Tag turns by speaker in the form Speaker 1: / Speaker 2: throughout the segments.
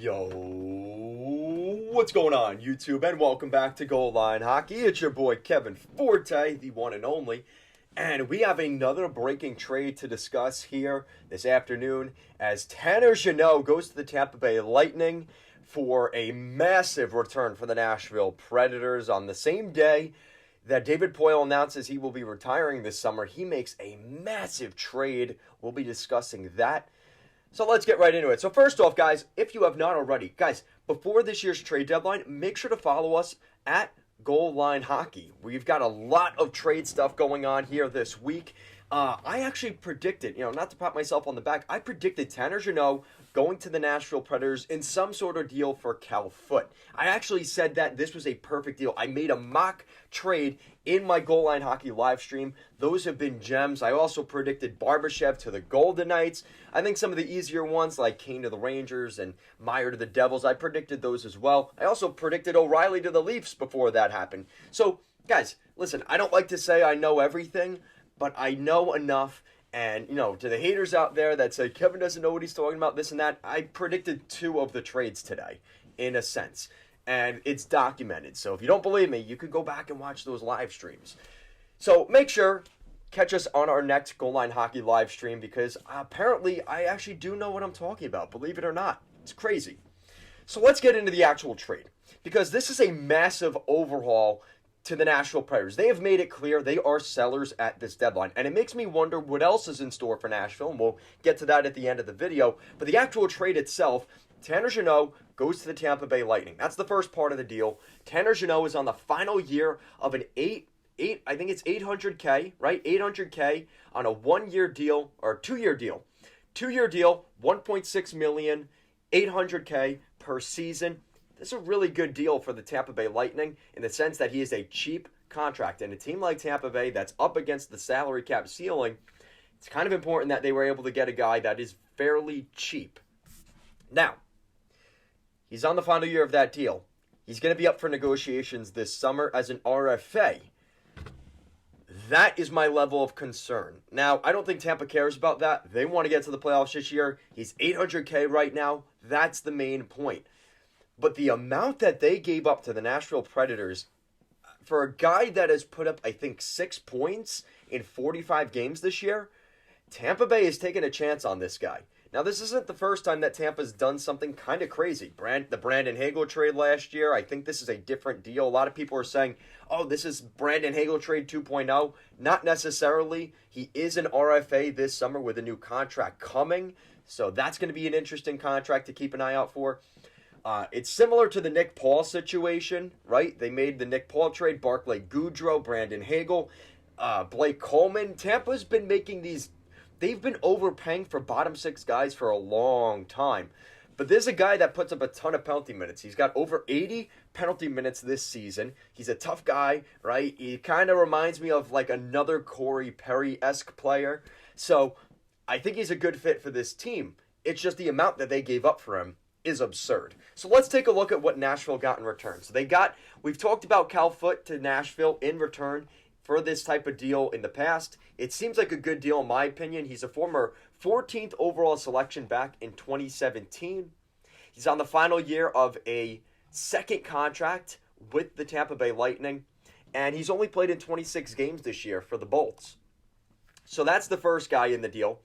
Speaker 1: Yo, what's going on, YouTube? And welcome back to Goal Line Hockey. It's your boy Kevin Forte, the one and only. And we have another breaking trade to discuss here this afternoon as Tanner Jeannot goes to the Tampa Bay Lightning for a massive return for the Nashville Predators. On the same day that David Poile announces he will be retiring this summer, he makes a massive trade. We'll be discussing that. So let's get right into it. So first off, guys, if you have not already, guys, before this year's trade deadline, make sure to follow us at Goal Line Hockey. We've got a lot of trade stuff going on here this week. I actually predicted, not to pat myself on the back, I predicted Tanner Jeannot going to the Nashville Predators in some sort of deal for Cal Foot. I actually said that this was a perfect deal. I made a mock trade in my Goal Line Hockey live stream. Those have been gems. I also predicted Barbashev to the Golden Knights. I think some of the easier ones like Kane to the Rangers and Meyer to the Devils, I predicted those as well. I also predicted O'Reilly to the Leafs before that happened. So, guys, listen, I don't like to say I know everything, but I know enough. And, to the haters out there that say Kevin doesn't know what he's talking about, this and that, I predicted two of the trades today, in a sense. And it's documented. So if you don't believe me, you could go back and watch those live streams. So make sure, catch us on our next Goal Line Hockey live stream, because apparently I actually do know what I'm talking about, believe it or not. It's crazy. So let's get into the actual trade, because this is a massive overhaul to the Nashville Predators. They have made it clear they are sellers at this deadline. And it makes me wonder what else is in store for Nashville, and we'll get to that at the end of the video. But the actual trade itself, Tanner Jeannot goes to the Tampa Bay Lightning. That's the first part of the deal. Tanner Jeannot is on the final year of an I think it's $800K, right? $800K on a one-year deal, or two-year deal. Two-year deal, $1.6 million, $800K per season. This is a really good deal for the Tampa Bay Lightning in the sense that he is a cheap contract. And a team like Tampa Bay that's up against the salary cap ceiling, it's kind of important that they were able to get a guy that is fairly cheap. Now, he's on the final year of that deal. He's going to be up for negotiations this summer as an RFA. That is my level of concern. Now, I don't think Tampa cares about that. They want to get to the playoffs this year. He's $800K right now. That's the main point. But the amount that they gave up to the Nashville Predators, for a guy that has put up, I think, 6 points in 45 games this year, Tampa Bay is taking a chance on this guy. Now, this isn't the first time that Tampa's done something kind of crazy. The Brandon Hagel trade last year, I think this is a different deal. A lot of people are saying, oh, this is Brandon Hagel trade 2.0. Not necessarily. He is an RFA this summer with a new contract coming. So that's going to be an interesting contract to keep an eye out for. It's similar to the Nick Paul situation, right? They made the Nick Paul trade, Barclay Goodrow, Brandon Hagel, Blake Coleman. Tampa's been making these, they've been overpaying for bottom six guys for a long time. But there's a guy that puts up a ton of penalty minutes. He's got over 80 penalty minutes this season. He's a tough guy, right? He kind of reminds me of like another Corey Perry-esque player. So I think he's a good fit for this team. It's just the amount that they gave up for him is absurd. So let's take a look at what Nashville got in return. So we've talked about Cal Foot to Nashville in return for this type of deal in the past. It seems like a good deal in my opinion. He's a former 14th overall selection back in 2017. He's on the final year of a second contract with the Tampa Bay Lightning, and he's only played in 26 games this year for the Bolts. So that's the first guy in the deal.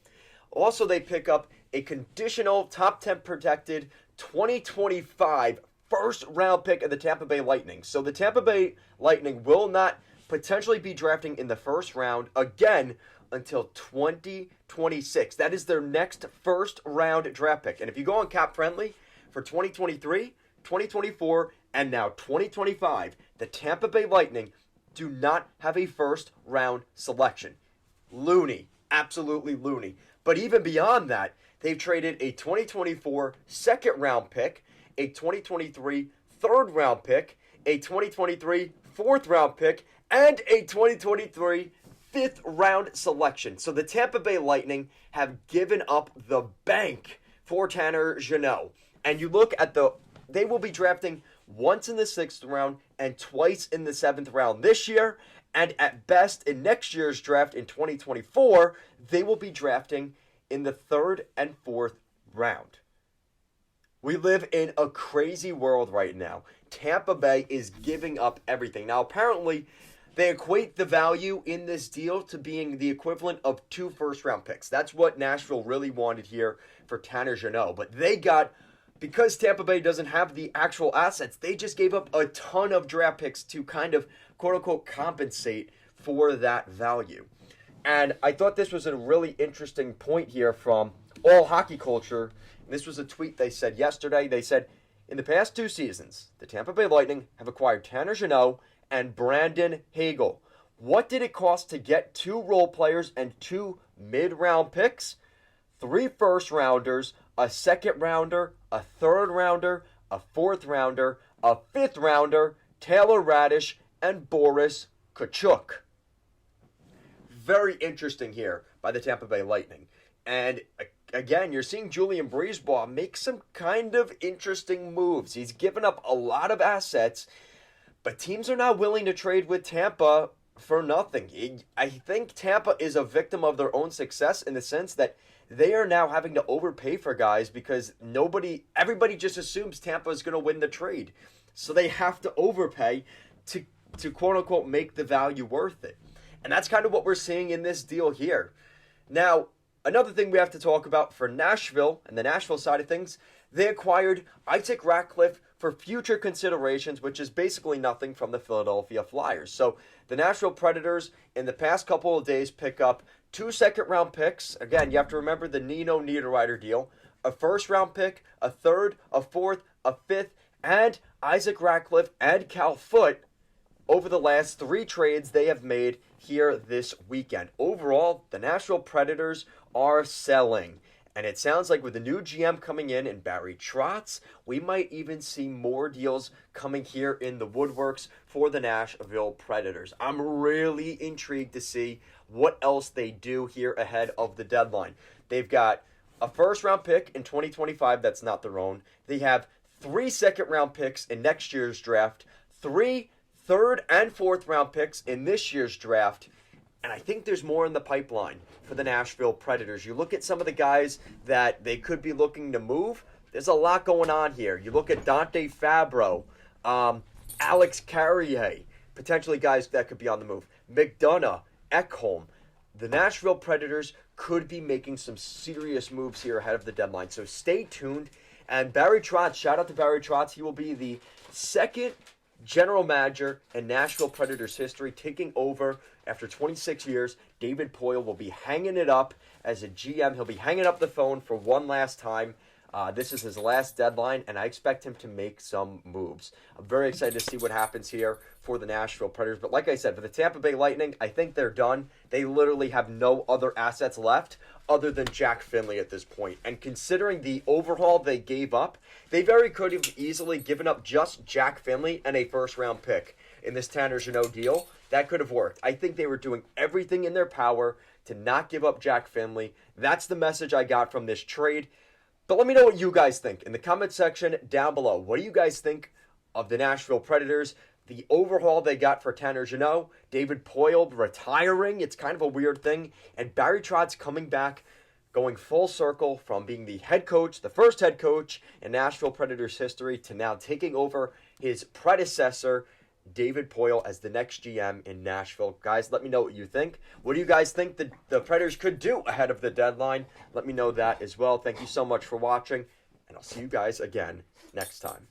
Speaker 1: Also, they pick up a conditional top 10 protected 2025 first round pick of the Tampa Bay Lightning. So the Tampa Bay Lightning will not potentially be drafting in the first round again until 2026. That is their next first round draft pick. And if you go on Cap Friendly for 2023, 2024, and now 2025, the Tampa Bay Lightning do not have a first round selection. Loony. Absolutely loony. But even beyond that, they've traded a 2024 second round pick, a 2023 third round pick, a 2023 fourth round pick, and a 2023 fifth round selection. So the Tampa Bay Lightning have given up the bank for Tanner Jeannot. And you look at they will be drafting once in the sixth round and twice in the seventh round this year. And at best, in next year's draft in 2024, they will be drafting in the third and fourth round. We live in a crazy world right now. Tampa Bay is giving up everything. Now, apparently, they equate the value in this deal to being the equivalent of 2 first-round picks. That's what Nashville really wanted here for Tanner Jeannot. But they got, because Tampa Bay doesn't have the actual assets, they just gave up a ton of draft picks to kind of, quote-unquote, compensate for that value. And I thought this was a really interesting point here from All Hockey Culture. This was a tweet they said yesterday. They said, in the past 2 seasons, the Tampa Bay Lightning have acquired Tanner Jeannot and Brandon Hagel. What did it cost to get 2 role players and 2 mid-round picks? 3 first-rounders, a second-rounder, a third-rounder, a fourth-rounder, a fifth-rounder, Taylor Radish, and Boris Tkachuk. Very interesting here by the Tampa Bay Lightning. And again, you're seeing Julien Brisebois make some kind of interesting moves. He's given up a lot of assets, but teams are not willing to trade with Tampa for nothing. I think Tampa is a victim of their own success in the sense that they are now having to overpay for guys because everybody just assumes Tampa is going to win the trade. So they have to overpay to quote-unquote make the value worth it. And that's kind of what we're seeing in this deal here. Now, another thing we have to talk about for Nashville and the Nashville side of things, they acquired Isaac Ratcliffe for future considerations, which is basically nothing from the Philadelphia Flyers. So the Nashville Predators in the past couple of days pick up 2 second-round picks. Again, you have to remember the Nino Niederreiter deal. A first-round pick, a third, a fourth, a fifth, and Isaac Ratcliffe and Cal Foote over the last 3 trades they have made here this weekend. Overall, the Nashville Predators are selling. And it sounds like with the new GM coming in Barry Trotz, we might even see more deals coming here in the woodworks for the Nashville Predators. I'm really intrigued to see what else they do here ahead of the deadline. They've got a first-round pick in 2025 that's not their own. They have 3 second-round picks in next year's draft, 3 third and fourth-round picks in this year's draft, and I think there's more in the pipeline for the Nashville Predators. You look at some of the guys that they could be looking to move, there's a lot going on here. You look at Dante Fabro, Alex Carrier, potentially guys that could be on the move, McDonough, Ekholm. The Nashville Predators could be making some serious moves here ahead of the deadline, so stay tuned. And Barry Trotz, shout out to Barry Trotz, he will be the second general manager in Nashville Predators history, taking over after 26 years. David Poile will be hanging it up as a GM. He'll be hanging up the phone for one last time. This is his last deadline, and I expect him to make some moves. I'm very excited to see what happens here for the Nashville Predators. But like I said, for the Tampa Bay Lightning, I think they're done. They literally have no other assets left other than Jack Finley at this point. And considering the overhaul they gave up, they very could have easily given up just Jack Finley and a first-round pick in this Tanner Jeannot deal. That could have worked. I think they were doing everything in their power to not give up Jack Finley. That's the message I got from this trade. But let me know what you guys think in the comment section down below. What do you guys think of the Nashville Predators? The overhaul they got for Tanner Jeannot, David Poile retiring, it's kind of a weird thing, and Barry Trotz coming back, going full circle from being the head coach, the first head coach in Nashville Predators history, to now taking over his predecessor, David Poile, as the next GM in Nashville. Guys, let me know what you think. What do you guys think the Predators could do ahead of the deadline? Let me know that as well. Thank you so much for watching, and I'll see you guys again next time.